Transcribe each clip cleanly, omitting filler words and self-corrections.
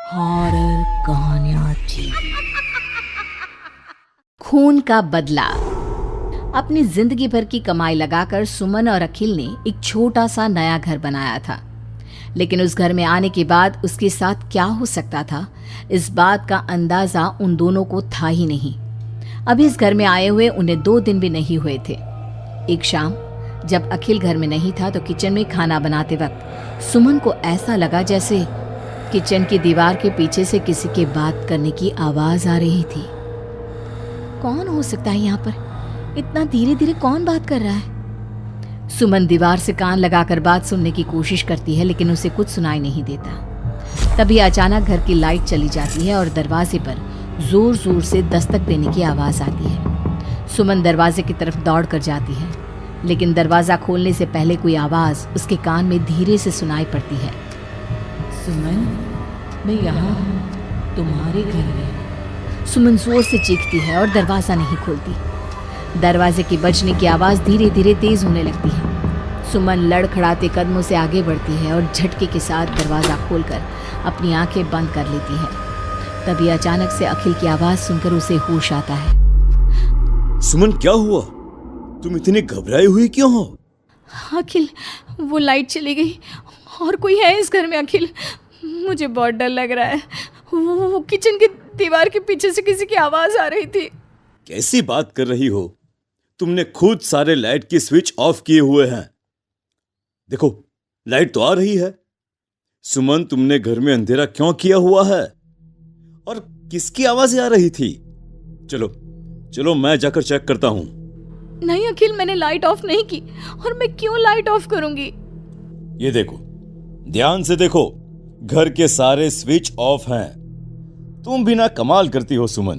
Horror कहानियां थी। खून का बदला। अपनी जिंदगी भर की कमाई लगाकर सुमन और अखिल ने एक छोटा सा नया घर बनाया था, लेकिन उस घर में आने के बाद उसके साथ क्या हो सकता था, इस बात का अंदाजा उन दोनों को था ही नहीं। अभी इस घर में आए हुए उन्हें 2 दिन भी नहीं हुए थे। एक शाम जब अखिल घर में नहीं था तो किचन में खाना बनाते वक्त सुमन को ऐसा लगा जैसे किचन की दीवार के पीछे से किसी के बात करने की आवाज आ रही थी। कौन हो सकता है यहाँ पर? इतना धीरे धीरे कौन बात कर रहा है? सुमन दीवार से कान लगाकर बात सुनने की कोशिश करती है, लेकिन उसे कुछ सुनाई नहीं देता। तभी अचानक घर की लाइट चली जाती है और दरवाजे पर जोर जोर से दस्तक देने की आवाज आती है। सुमन दरवाजे की तरफ दौड़ कर जाती है, लेकिन दरवाजा खोलने से पहले कोई आवाज उसके कान में धीरे से सुनाई पड़ती है। सुमन, मैं यहाँ हूँ, तुम्हारे घर में। सुमन जोर से चीखती है और दरवाजा नहीं खोलती। दरवाजे के बजने की आवाज धीरे धीरे तेज होने लगती है। सुमन लड़खड़ाते कदमों से आगे बढ़ती है और झटके के साथ दरवाजा खोलकर अपनी आंखें बंद कर लेती है। तभी अचानक से अखिल की आवाज सुनकर उसे होश आता है। सुमन, क्या हुआ? तुम इतनी घबराई हुई क्यों हो? अखिल, वो लाइट चली गई और कोई है इस घर में। अखिल, मुझे बहुत डर लग रहा है। वो किचन की दीवार के पीछे से किसी की आवाज आ रही थी। कैसी बात कर रही हो? तुमने खुद सारे लाइट की स्विच ऑफ किए हुए हैं। देखो, लाइट तो आ रही है। सुमन, तुमने घर में अंधेरा क्यों किया हुआ है? और किसकी आवाजें आ रही थी? चलो चलो, मैं जाकर चेक करता हूं। नहीं अखिल, मैंने लाइट ऑफ नहीं की। और मैं क्यों लाइट ऑफ करूंगी? ये देखो, ध्यान से देखो, घर के सारे स्विच ऑफ हैं। तुम भी ना कमाल करती हो सुमन।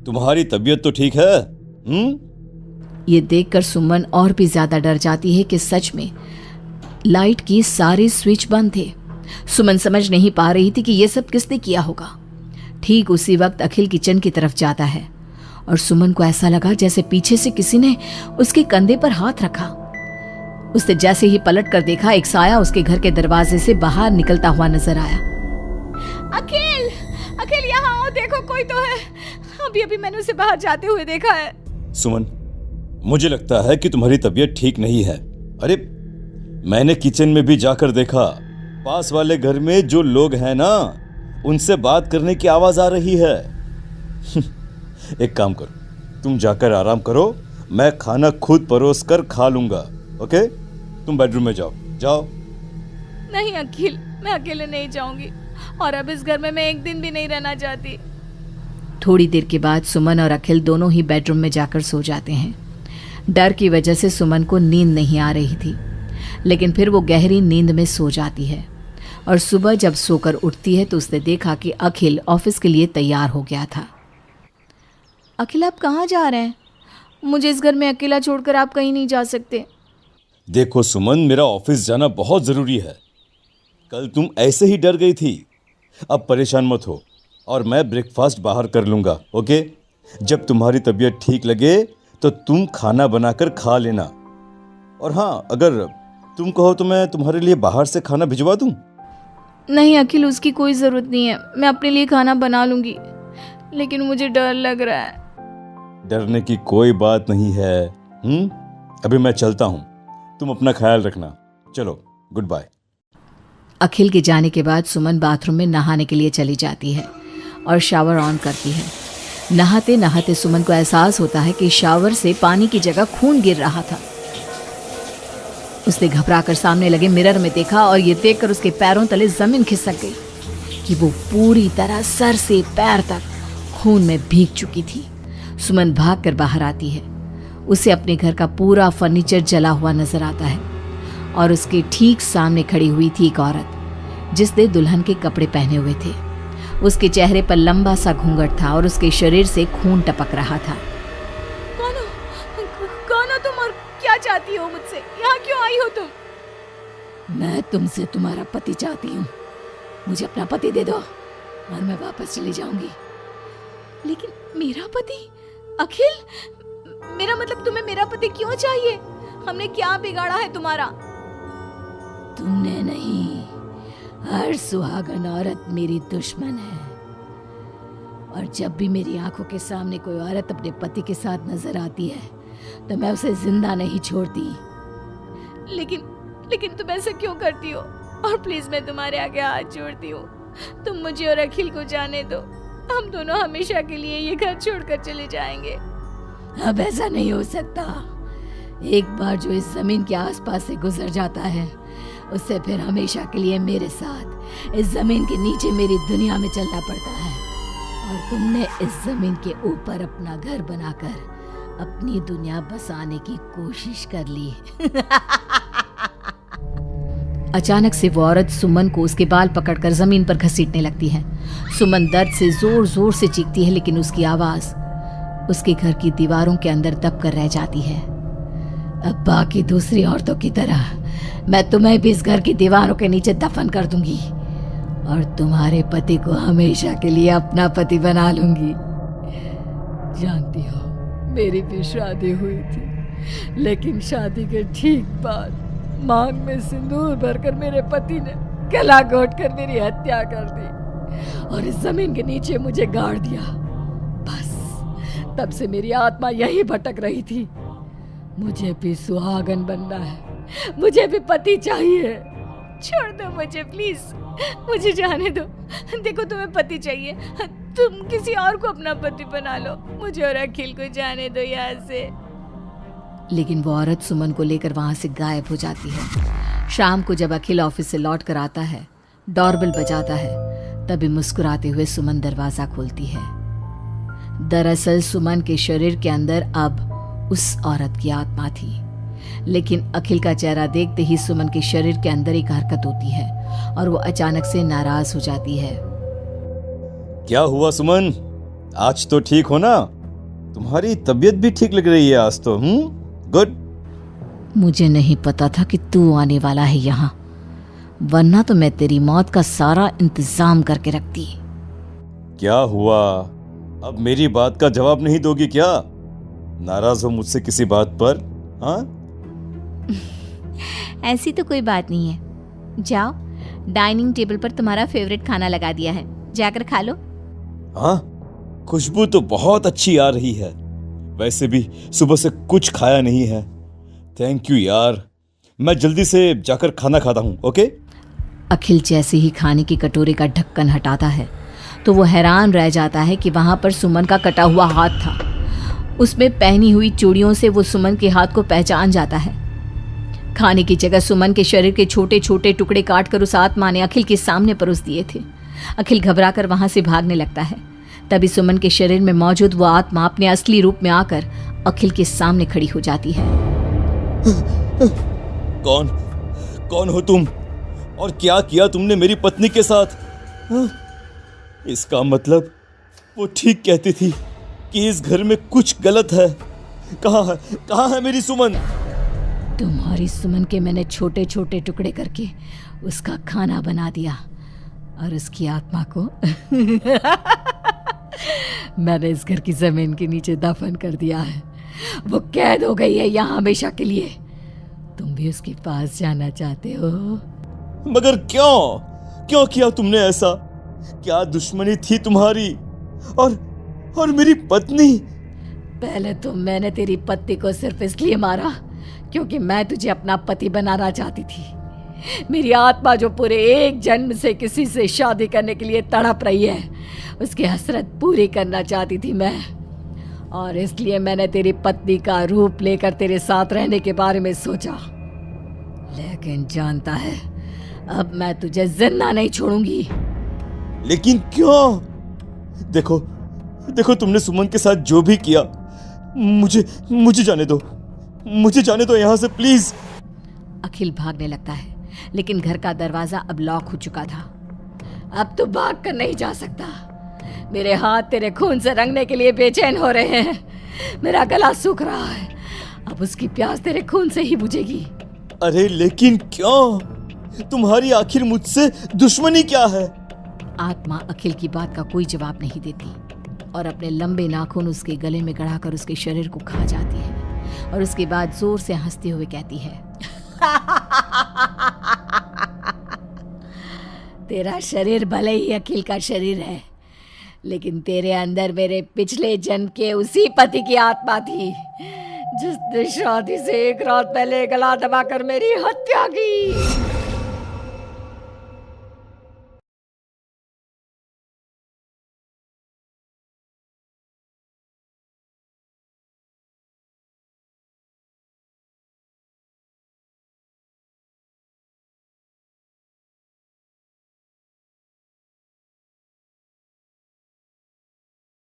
तुम्हारी तबीयत तो ठीक है? ये देखकर सुमन और भी ज्यादा डर जाती है कि सच में लाइट की सारे स्विच बंद थे। सुमन समझ नहीं पा रही थी कि ये सब किसने किया होगा। ठीक उसी वक्त अखिल किचन की तरफ जाता है और सुमन को ऐसा लगा जैसे पीछे से किसी ने उसके कंधे पर हाथ रखा। उसने जैसे ही पलट कर देखा, एक साया उसके घर के दरवाजे से बाहर निकलता हुआ नजर आया। अखिल, अखिल यहाँ आओ, देखो कोई तो है। अभी अभी मैंने उसे बाहर जाते हुए देखा है। सुमन, मुझे लगता है कि तुम्हारी तबीयत ठीक नहीं है। अरे, मैंने किचन में भी जाकर देखा। पास वाले घर में जो लोग हैं ना, उनसे बात करने की आवाज आ रही है। एक काम करो, तुम जाकर आराम करो, मैं खाना खुद परोस कर खा लूंगा। ओके? तुम बेडरूम में जाओ। जाओ। नहीं अखिल, मैं अकेले नहीं जाऊंगी और अब इस घर में मैं एक दिन भी नहीं रहना चाहती। थोड़ी देर के बाद सुमन और अखिल दोनों ही बेडरूम में जाकर सो जाते हैं। डर की वजह से सुमन को नींद नहीं आ रही थी, लेकिन फिर वो गहरी नींद में सो जाती है और सुबह जब सोकर उठती है तो उसने देखा कि अखिल ऑफिस के लिए तैयार हो गया था। अखिल, आप कहाँ जा रहे हैं? मुझे इस घर में अकेला छोड़कर आप कहीं नहीं जा सकते। देखो सुमन, मेरा ऑफिस जाना बहुत जरूरी है। कल तुम ऐसे ही डर गई थी। अब परेशान मत हो और मैं ब्रेकफास्ट बाहर कर लूंगा। ओके? जब तुम्हारी तबीयत ठीक लगे तो तुम खाना बनाकर खा लेना। और हाँ, अगर तुम कहो तो मैं तुम्हारे लिए बाहर से खाना भिजवा दूं। नहीं अखिल, उसकी कोई ज़रूरत नहीं है। मैं अपने लिए खाना बना लूंगी, लेकिन मुझे डर लग रहा है। डरने की कोई बात नहीं है। अभी मैं चलता हूँ, तुम अपना ख्याल रखना। चलो, गुड बाय। अखिल के जाने के बाद सुमन बाथरूम में नहाने के लिए चली जाती है और शावर ऑन करती है। नहाते नहाते सुमन को एहसास होता है कि शावर से पानी की जगह खून गिर रहा था। उसने घबराकर सामने लगे मिरर में देखा और ये देखकर उसके पैरों तले जमीन खिसक गई कि वो पूरी तरह सर से पैर तक खून में भीग चुकी थी। सुमन भागकर बाहर आती है। उसे अपने घर का पूरा फर्नीचर जला हुआ नजर आता है और उसके ठीक सामने खड़ी हुई थी एक औरत जिसने दुल्हन के कपड़े पहने हुए थे। उसके चेहरे पर लंबा सा घूंघट था और उसके शरीर से खून टपक रहा था। कौन हो तुम और क्या चाहती हो मुझसे? यहाँ क्यों आई हो तुम? मैं तुमसे तुम्हारा पति चाहती हूँ। मुझे अपना पति दे दो और मैं वापस चली जाऊंगी। लेकिन मेरा पति? अखिल, मेरा मतलब तुम्हें मेरा पति क्यों चाहिए? हमने क्या बिगाड़ा है तुम्हारा? तुमने नहीं, हर सुहागन औरत मेरी दुश्मन है, और जब भी मेरी आंखों के सामने कोई औरत अपने पति के साथ नजर आती है तो मैं उसे जिंदा नहीं छोड़ती। लेकिन तुम ऐसा क्यों करती हो? और प्लीज मैं तुम्हारे आगे हाथ जोड़ती हूँ, तुम मुझे और अखिल को जाने दो। हम दोनों हमेशा के लिए ये घर छोड़कर चले जाएंगे। अब ऐसा नहीं हो सकता। एक बार जो इस जमीन के आसपास से गुजर जाता है उससे फिर हमेशा के लिए मेरे साथ इस जमीन के नीचे मेरी दुनिया में चलना पड़ता है। और तुमने इस जमीन के ऊपर अपना घर बनाकर अपनी दुनिया बसाने की कोशिश कर ली। अचानक से वो औरत सुमन को उसके बाल पकड़कर जमीन पर घसीटने लगती है। सुमन दर्द से जोर जोर से चीखती है, लेकिन उसकी आवाज उसके घर की दीवारों के अंदर दब कर रह जाती है। अब बाकी दूसरी औरतों की तरह मैं तुम्हें भी इस घर की दीवारों के नीचे दफन कर दूंगी और तुम्हारे पति को हमेशा के लिए अपना पति बना लूंगी। जानती हो, मेरी भी शादी हुई थी, लेकिन शादी के ठीक बाद मांग में सिंदूर भरकर मेरे पति ने गला घोट कर मेरी हत्या कर दी और इस जमीन के नीचे मुझे गाड़ दिया। बस तब से मेरी आत्मा यही भटक रही थी। मुझे भी सुहागन बनना है, मुझे भी पति चाहिए। छोड़ दो मुझे प्लीज, मुझे जाने दो। देखो तुम्हें पति चाहिए, तुम किसी और को अपना पति बना लो। मुझे और अखिल को जाने दो यहाँ से। लेकिन वो औरत सुमन को लेकर वहां से गायब हो जाती है। शाम को जब अखिल ऑफिस से लौट कर आता है, डोरबेल बजाता है, तभी मुस्कुराते हुए सुमन दरवाजा खोलती है। दरअसल सुमन के शरीर के अंदर अब उस औरत की आत्मा थी, लेकिन अखिल का चेहरा देखते ही सुमन के शरीर के अंदर एक हरकत होती है और वो अचानक से नाराज हो जाती है। क्या हुआ सुमन? आज तो ठीक हो ना? तुम्हारी तबीयत भी ठीक लग रही है आज तो। गुड। मुझे नहीं पता था कि तू आने वाला है यहाँ, वरना तो मैं तेरी मौत का सारा इंतजाम करके रखती। क्या हुआ? अब मेरी बात का जवाब नहीं दोगी क्या? नाराज हो मुझसे किसी बात पर? हाँ? ऐसी तो कोई बात नहीं है। जाओ, डाइनिंग टेबल पर तुम्हारा फेवरेट खाना लगा दिया है, जाकर खा लो। हाँ, खुशबू तो बहुत अच्छी आ रही है। वैसे भी सुबह से कुछ खाया नहीं है। थैंक यू यार, मैं जल्दी से जाकर खाना खाता हूँ। ओके? अखिल जैसे ही खाने की कटोरे का ढक्कन हटाता है तो वो हैरान रह जाता है कि वहां पर सुमन का कटा हुआ हाथ था। उसमें पहनी हुई चूड़ियों से वो सुमन के हाथ को पहचान जाता है। खाने की जगह सुमन के शरीर के छोटे छोटे टुकड़े काटकर उस आत्मा ने अखिल के सामने परोस दिए थे। अखिल घबराकर वहां से भागने लगता है। तभी सुमन के शरीर में मौजूद वो आत्मा अपने असली रूप में आकर अखिल के सामने खड़ी हो जाती है। कौन हो तुम? और क्या किया तुमने मेरी पत्नी के साथ? इसका मतलब वो ठीक कहती थी कि इस घर में कुछ गलत है। कहाँ है मेरी सुमन? तुम्हारी सुमन के मैंने छोटे छोटे टुकड़े करके उसका खाना बना दिया और उसकी आत्मा को मैंने इस घर की जमीन के नीचे दफन कर दिया है। वो कैद हो गई है यहाँ हमेशा के लिए। तुम भी उसके पास जाना चाहते हो? मगर क्यों किया तुमने ऐसा? क्या दुश्मनी थी तुम्हारी और मेरी पत्नी? पहले तो मैंने तेरी पत्नी को सिर्फ इसलिए मारा क्योंकि मैं तुझे अपना पति बनाना चाहती थी। मेरी आत्मा जो पूरे एक जन्म से किसी से शादी करने के लिए तड़प रही है, उसकी हसरत पूरी करना चाहती थी मैं। और इसलिए मैंने तेरी पत्नी का रूप लेकर तेरे साथ रहने के बारे में सोचा। लेकिन जानता है, अब मैं तुझे जिंदा नहीं छोड़ूंगी। लेकिन क्यों? देखो तुमने सुमन के साथ जो भी किया, मुझे जाने दो यहाँ से प्लीज। अखिल भागने लगता है, लेकिन घर का दरवाजा अब लॉक हो चुका था। अब तो भाग कर नहीं जा सकता। मेरे हाथ तेरे खून से रंगने के लिए बेचैन हो रहे हैं। मेरा गला सूख रहा है, अब उसकी प्यास तेरे खून से ही बुझेगी। अरे लेकिन क्यों? तुम्हारी आखिर मुझसे दुश्मनी क्या है? आत्मा अखिल की बात का कोई जवाब नहीं देती और अपने लंबे नाखून उसके गले में गड़ाकर उसके शरीर को खा जाती है और उसके बाद जोर से हंसते हुए कहती है, तेरा शरीर भले ही अखिल का शरीर है, लेकिन तेरे अंदर मेरे पिछले जन्म के उसी पति की आत्मा थी जिसने शादी से एक रात पहले गला दबाकर मेरी हत्या की।